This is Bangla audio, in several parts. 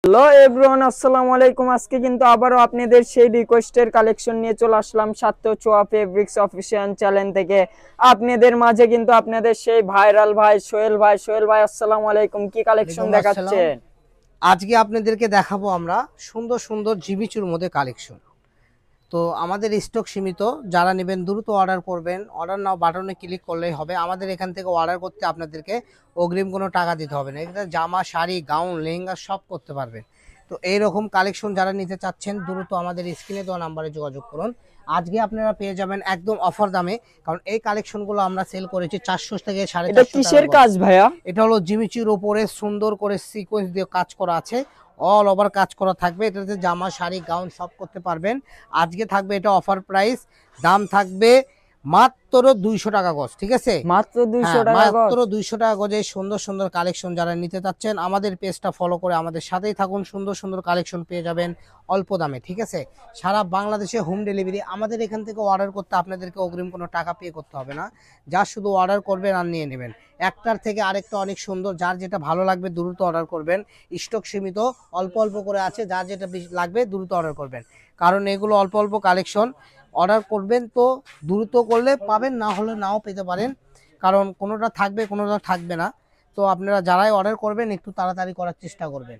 হ্যালো এভরিওয়ান, আসসালামু আলাইকুম। আজকে কিন্তু আবারও আপনাদের সেই রিকোয়েস্টের কালেকশন নিয়ে চলে আসলাম সাত্য ছোঁয়া ফেব্রিক্স অফিসিয়াল চ্যানেল থেকে। আপনাদের মাঝে কিন্তু আপনাদের সেই ভাইরাল ভাই সোহেল ভাই আসসালামু আলাইকুম, কি কালেকশন ওয়ালাইকুম আসসালাম। দেখাচ্ছেন? আজকে আপনাদেরকে দেখাবো আমরা সুন্দর সুন্দর জিমিচুর মধ্যে কালেকশন। তো আমাদের স্টক সীমিত, যারা নেবেন দ্রুত অর্ডার করবেন। অর্ডার নাও বাটনে ক্লিক করলেই হবে। আমাদের এখান থেকে অর্ডার করতে আপনাদেরকে অগ্রিম কোনো টাকা দিতে হবে না। এটা জামা, শাড়ি, গাউন, লেহেঙ্গা সব করতে পারবেন। তো এইরকম কালেকশন যারা নিতে চাচ্ছেন দ্রুত আমাদের স্ক্রিনে দেওয়া নাম্বারে যোগাযোগ করুন। আজকে আপনারা পেয়ে যাবেন একদম অফার দামে, কারণ এই কালেকশনগুলো আমরা সেল করেছি 400 থেকে এটা 450 কিসের টাকা। কাজ ভাইয়া? এটা হলো জিমিচুর উপরে সুন্দর করে সিকোয়েন্স দিয়ে কাজ করা আছে, অল ওভার কাজ করা থাকবে। এটাতে জামা, শাড়ি, গাউন সব করতে পারবেন। আজকে থাকবে এটা অফার প্রাইস, দাম থাকবে মাত্র 200 টাকা গজ, ঠিক আছে? মাত্র 200 হ্যাঁ, টাকা গজ। মাত্র 200 টাকা গজে সুন্দর সুন্দর কালেকশন যারা নিতে চাচ্ছেন আমাদের পেজটা ফলো করে আমাদের সাথেই থাকুন। সুন্দর সুন্দর কালেকশন পেয়ে যাবেন অল্প দামে, ঠিক আছে? সারা বাংলাদেশে হোম ডেলিভারি। আমাদের এখান থেকে অর্ডার করতে আপনাদেরকে অগ্রিম কোনো টাকা পে করতে হবে না, যা শুধু অর্ডার করবেন আর নিয়ে নেবেন। একটার থেকে আরেকটা অনেক সুন্দর, যার যেটা ভালো লাগবে দ্রুত অর্ডার করবেন। স্টক সীমিত, অল্প অল্প করে আছে, যার যেটা লাগবে দ্রুত অর্ডার করবেন, কারণ এগুলো অল্প অল্প কালেকশন। অর্ডার করবেন তো দ্রুত করলে পাবেন, না হলে নাও পেতে পারেন, কারণ কোনোটা থাকবে কোনোটা থাকবে না। তো আপনারা যারাই অর্ডার করবেন একটু তাড়াতাড়ি করার চেষ্টা করবেন।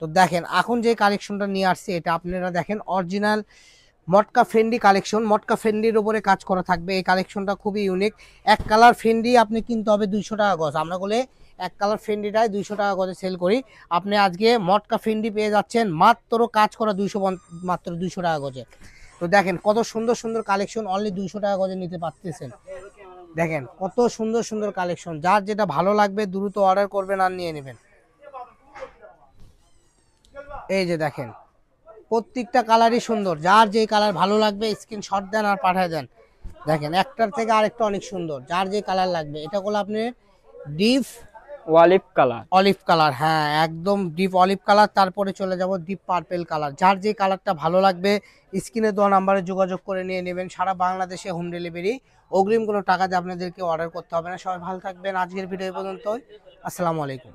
তো দেখেন এখন যে কালেকশনটা নিয়ে আসছে, এটা আপনারা দেখেন অরিজিনাল মটকা ফেন্ডি কালেকশন। মটকা ফেন্ডির উপরে কাজ করা থাকবে। এই কালেকশনটা খুবই ইউনিক। এক কালার ফেন্ডি আপনি কিনতে হবে 200 টাকা গজ। আমরা বলে এক কালার ফেন্ডিটাই 200 টাকা গজে সেল করি। আপনি আজকে মটকা ফেন্ডি পেয়ে যাচ্ছেন মাত্র কাজ করা মাত্র 200 টাকা গজে। তো দেখেন কত সুন্দর সুন্দর কালেকশন, অনলি 200 টাকা গজে নিতে পারতেছেন। দেখেন কত সুন্দর সুন্দর কালেকশন, যার যেটা ভালো লাগবে দ্রুত অর্ডার করবেন আর নিয়ে নেবেন। এই যে দেখেন প্রত্যেকটা কালারই সুন্দর, যার যে কালার ভালো লাগবে স্ক্রিনশট দেন আর পাঠিয়ে দেন। দেখেন একটার থেকে আরেকটা অনেক সুন্দর, যার যে কালার লাগবে। এটা হলো আপনি deep olive colour. Olive colour, হ্যাঁ একদম ডিপ অলিভ কালার। তারপরে চলে যাব ডিপ পার্পেল কালার। যার যে কালারটা ভালো লাগবে স্ক্রিনে দেওয়া নাম্বারে যোগাযোগ করে নিয়ে নেবেন। সারা বাংলাদেশে হোম ডেলিভারি, অগ্রিম কোনো টাকা দিয়ে আপনাদেরকে অর্ডার করতে হবে না। সবাই ভালো থাকবেন। আজকের ভিডিও পর্যন্ত, আসসালামু আলাইকুম।